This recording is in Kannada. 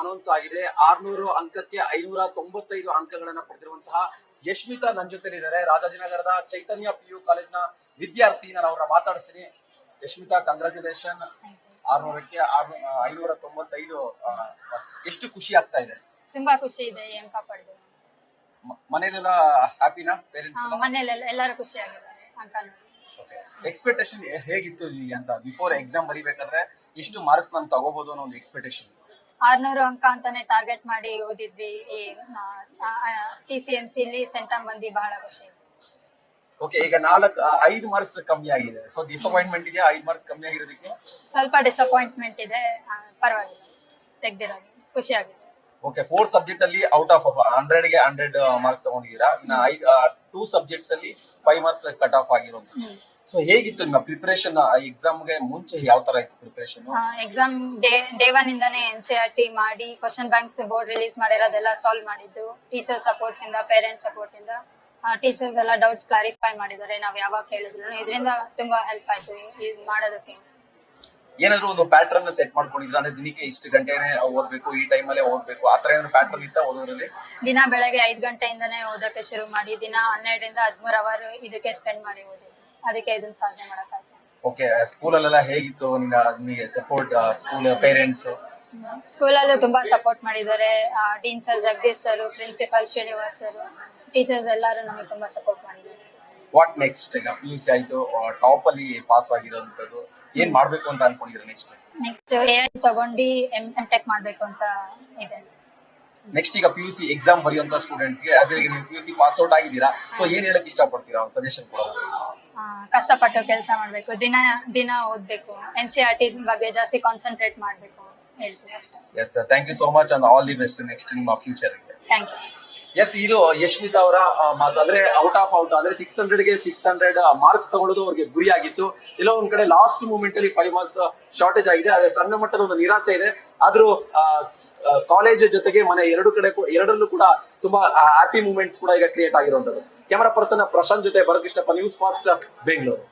ಅನೌನ್ಸ್ ಆಗಿದೆ. 600 ಅಂಕಕ್ಕೆ 595 ಅಂಕಗಳನ್ನ ಪಡೆದಿರುವಂತಹ ಯಶ್ಮಿತಾ ನನ್ನ ಜೊತೆಲಿದ್ದಾರೆ. ರಾಜಾಜಿನಗರದ ಚೈತನ್ಯ PU ಕಾಲೇಜಿನ ವಿದ್ಯಾರ್ಥಿ. ನಾನು ಅವ್ರನ್ನ ಮಾತಾಡಿಸ್ತೀನಿ. ಯಶ್ಮಿತಾ, ಕಂಗ್ರಾಚುಲೇಷನ್. 600ಕ್ಕೆ 595 ಎಷ್ಟು ಖುಷಿ ಆಗ್ತಾ ಇದೆ? ತುಂಬಾ ಖುಷಿ ಇದೆ ಈ ಅಂಕ ಪಡೆದು. ಮನೇಲೆಲ್ಲ ಹ್ಯಾಪಿನಾ? ಪೇರೆಂಟ್ಸ್ ಮನೇಲೆಲ್ಲ ಎಲ್ಲರೂ ಖುಷಿ ಆಗಿದ್ದಾರೆ ಅಂಕ ನೋಡಿ. ಎಕ್ಸ್ಪೆಕ್ಟೇಷನ್ ಹೇಗಿತ್ತು ನಿಮಗೆ ಅಂತ? ಬಿಫೋರ್ ಎಕ್ಸಾಮ್ ಬರಿಬೇಕಾದ್ರೆ ಎಷ್ಟು ಮಾರ್ಕ್ಸ್ ನಾನು ತಗೋಬಹುದು ಅನ್ನೋ ಒಂದು ಎಕ್ಸ್ಪೆಕ್ಟೇಷನ್? 600 ಅಂಕ ಅಂತಾನೆ ಟಾರ್ಗೆಟ್ ಮಾಡಿ ಓದಿದ್ವಿ. ಈ TCMC ಇಲ್ಲಿ ಸೆಂಟಮ್ ಬಂದಿ ಬಹಳ ಖುಷಿ. ಓಕೆ, ಈಗ 5 ಮಾರ್ಕ್ಸ್ ಕಮ್ಮಿ ಆಗಿದೆ. ಸೊ ಡಿಸಪಾಯಿಂಟ್ಮೆಂಟ್ ಇದೆ 5 ಮಾರ್ಕ್ಸ್ ಕಮ್ಮಿ ಆಗಿರೋದಕ್ಕೆ? ಸ್ವಲ್ಪ ಡಿಸಪಾಯಿಂಟ್ಮೆಂಟ್ ಇದೆ, ಪರವಾಗಿಲ್ಲ, ತೆಗ್ದಿರೋದು ಖುಷಿ ಆಗಿದೆ. ಓಕೆ, 4 ಸಬ್ಜೆಕ್ಟ್ ಅಲ್ಲಿ ಔಟ್ ಆಫ್ 100ಗೆ 100 ಮಾರ್ಕ್ಸ್ ತಗೊಂಡಿದ್ದೀರಾ. ಇನ್ನು 2 ಸಬ್ಜೆಕ್ಟ್ಸ್ ಅಲ್ಲಿ 5 ಮಾರ್ಕ್ಸ್ ಕಟ್ ಆಫ್ ಆಗಿರೋದು. ಸೊ ಹೇಗಿತ್ತು ನಿಮ್ಮ ಪ್ರಿಪರೇಷನ್? ಎಕ್ಸಾಮ್ಗೆ ಮುಂಚೆ ಯಾವ ತರ ಇತ್ತು ಪ್ರಿಪರೇಷನ್? ಎಕ್ಸಾಮ್ ಡೇ 1 ಇಂದಾನೆ NCERT ಮಾಡಿ ಕ್ವಶನ್ ಬ್ಯಾಂಕ್ಸ್ ಬೋರ್ಡ್ ರಿಲೀಸ್ ಮಾಡಿರೋದೆಲ್ಲ ಸಾಲ್ವ್ ಮಾಡಿದ್ದು. ಟೀಚರ್ ಸಪೋರ್ಟ್ಸ್ ಇಂದ, ಪೇರೆಂಟ್ಸ್ ಸಪೋರ್ಟ್ ಇಂದ ಟೀಚರ್ಸ್ ಎಲ್ಲ ಡೌಟ್ಸ್ ಕ್ಲಾರಿಫೈ ಮಾಡಿದ್ದಾರೆ. ನಾವ್ ಯಾವಾಗ ಕೇಳಿದ್ರು ಇದರಿಂದ ತುಂಬಾ ಹೆಲ್ಪ್ ಆಯ್ತು ಇದು ಮಾಡೋದಕ್ಕೆ. ಏನಾದ್ರು ಒಂದು ಪ್ಯಾಟರ್ನ್ ಸೆಟ್ ಮಾಡ್ಕೊಂಡಿದ್ರ? ಅಂದ್ರೆ ದಿನಕ್ಕೆ ಇಷ್ಟು ಗಂಟೆನೆ ಓದ್ಬೇಕು, ಈ ಟೈಮ್ ಅಲ್ಲೇ ಓದ್ಬೇಕು, ಆತರ ಏನಾದ್ರು ಪ್ಯಾಟರ್ನ್ ಇತ್ತ ಓದೋದ್ರಲ್ಲಿ? ದಿನ ಬೆಳಗ್ಗೆ 5 ಗಂಟೆಯಿಂದಾನೇ ಓದಕ್ಕೆ ಶುರು ಮಾಡಿ ದಿನ 12 ರಿಂದ 13 ಅವರ್ ಇದಕ್ಕೆ ಸ್ಪೆಂಡ್ ಮಾಡಿ ಓದಿದ್ವಿ. ಅದಕ್ಕೆ ಇದನ್ನ ಸಾಧನೆ ಮಾಡಕ್ಕಾಯ್ತು. ಓಕೆ, ಸ್ಕೂಲಲ್ಲೆಲ್ಲ ಹೇಗಿತ್ತು ನಿಮಗೆ ಸಪೋರ್ಟ್? ಸ್ಕೂಲ್ ಪೇರೆಂಟ್ಸ್ ಸ್ಕೂಲಲ್ಲೂ ತುಂಬಾ ಸಪೋರ್ಟ್ ಮಾಡಿದ್ದಾರೆ. Dean sir, Jagadish sir, principal Srinivas sir, teachers ಎಲ್ಲರೂ ನಮಗೆ ತುಂಬಾ ಸಪೋರ್ಟ್ ಮಾಡಿದ್ದಾರೆ. What next? ಈಗ PUC ಆಯ್ತು, ಟಾಪ್ ಅಲ್ಲಿ ಪಾಸ್ ಆಗಿರೋಂಥದ್ದು, ಏನ್ ಮಾಡ್ಬೇಕು ಅಂತ ಅನ್ಕೊಂಡಿದ್ರ ನೆಕ್ಸ್ಟ್ AI ತಗೊಂಡು M.Tech ಮಾಡ್ಬೇಕು ಅಂತ ಇದೆ. ನೆಕ್ಸ್ಟ್ ಈಗ PUC ಎಕ್ಸಾಮ್ ಬರೆಯುವಂತ ಸ್ಟೂಡೆಂಟ್ಸ್ ಗೆ ನೀವು PUC ಪಾಸ್ ಔಟ್ ಆಗಿದ್ದೀರಾ, ಸೊ ಏನ್ ಹೇಳಕ್ ಇಷ್ಟಪಡ್ತೀರಾ? ಒಂದು ಸಜೆಷನ್ ಕೊಡೋದು. ಕಷ್ಟಪಟ್ಟು ಕೆಲಸ ಮಾಡ್ಬೇಕು, ದಿನ ಓದ್ಬೇಕು, NCERT ಬಗ್ಗೆ ಜಾಸ್ತಿ ಕಾನ್ಸಂಟ್ರೇಟ್ ಮಾಡ್ಬೇಕು ಹೇಳ್ತೀನಿ ಅಷ್ಟೇ. Yes, thank you so much and all the best next ನಿಮ್ಮ ಫ್ಯೂಚರ್ ಗೆ. Thank you. ಎಸ್, ಇದು ಯಶ್ಮಿತಾ ಅವರ ಮಾತು. ಅಂದ್ರೆ ಔಟ್ ಅಂದ್ರೆ 600ಗೆ 600 ಮಾರ್ಕ್ಸ್ ತಗೊಳ್ಳೋದು ಅವ್ರಿಗೆ ಗುರಿ ಆಗಿತ್ತು. ಎಲ್ಲೋ ಒಂದ್ ಕಡೆ ಲಾಸ್ಟ್ ಮೂಮೆಂಟ್ ಅಲ್ಲಿ 5 ಮಾರ್ಕ್ಸ್ ಶಾರ್ಟೇಜ್ ಆಗಿದೆ. ಅದೇ ಸಣ್ಣ ಮಟ್ಟದ ಒಂದು ನಿರಾಸೆ ಇದೆ. ಆದ್ರೂ ಕಾಲೇಜ್ ಜೊತೆಗೆ ಮನೆ ಎರಡರಲ್ಲೂ ಕೂಡ ತುಂಬಾ ಹ್ಯಾಪಿ ಮೂಮೆಂಟ್ಸ್ ಕೂಡ ಈಗ ಕ್ರಿಯೇಟ್ ಆಗಿರುವಂತದ್ದು. ಕ್ಯಾಮರಾ ಪರ್ಸನ್ ಪ್ರಶಾಂತ್ ಜೊತೆ ಭರತ್ ಕೃಷ್ಣಪ್ಪ, ನ್ಯೂಸ್ ಫಾಸ್ಟ್, ಬೆಂಗಳೂರು.